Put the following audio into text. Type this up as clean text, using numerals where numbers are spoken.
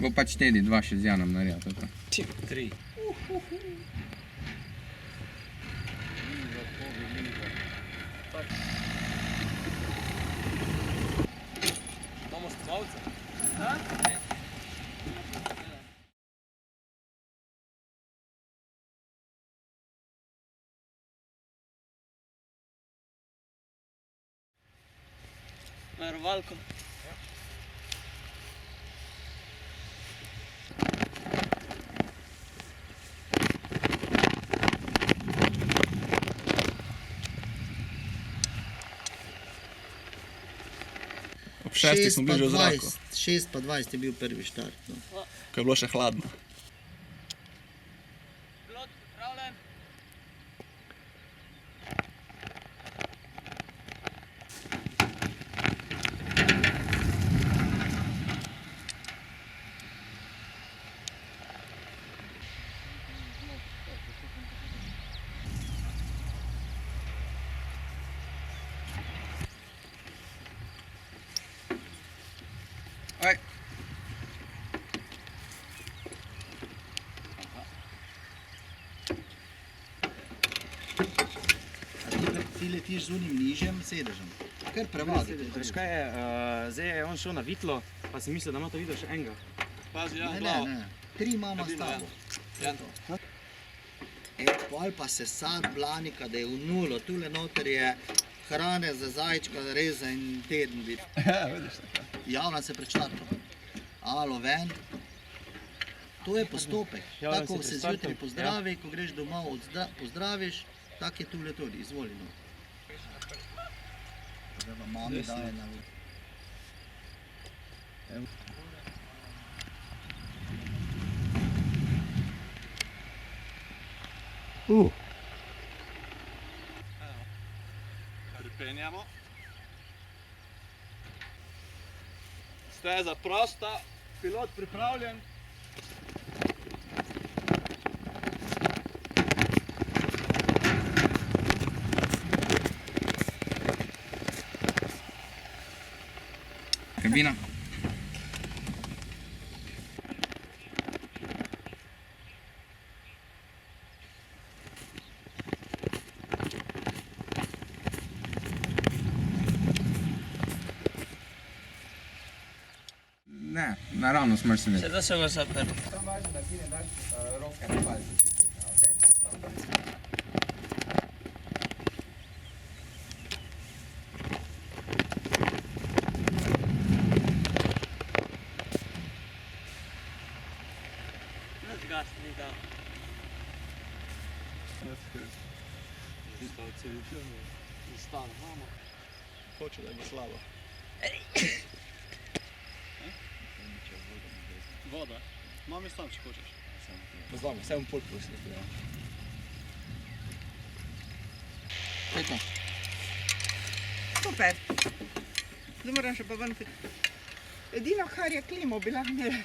Bo pač tedi, 2 še z Janom narija, to je to. 3. Imamo stvalce? Varovalko. Ob 6 smo bili že v zraku, 6 pa 20 je bil prvi štart. No. ko je bilo še hladno. Pilot, pripravljen. Aj. Ti letiš z unim nižjem sedežem. Kar prevadi. Veš kaj je, zdaj je on šel na vitlo, pa si mislil, da ima to video še enega. Pazi, ja, Ne, glavo. ne. 3 imamo s tabo. Ja. Pol pa se sad blanika, da je v nulo. Tule noter je hrane za zajčka, reza in teden biti. Ja, vidiš tako. Javna se pred štartom. Alo, ven. To je postopek. Javlja Tako se se pred štartom, zjutraj pozdravi, ko greš domov, pozdraviš, tak je tule tudi, izvoli. No. Zdaj pa mami daje na Pripenjamo. Steza prosta, pilot pripravljen. Kabina. Ne, naravno smrsi Še da se vas zaprl. Samo važno, da ti ne daš roke na palce. Zgasni, da. Stan, imamo. Hoče, da je slabo. Voda. Imam jaz tam, če hočeš. Pozvamo, vse bom pol pustil. Eto. Super. Zdaj moram še pa ven. Edino, kar je klimo, bi lahko imeli.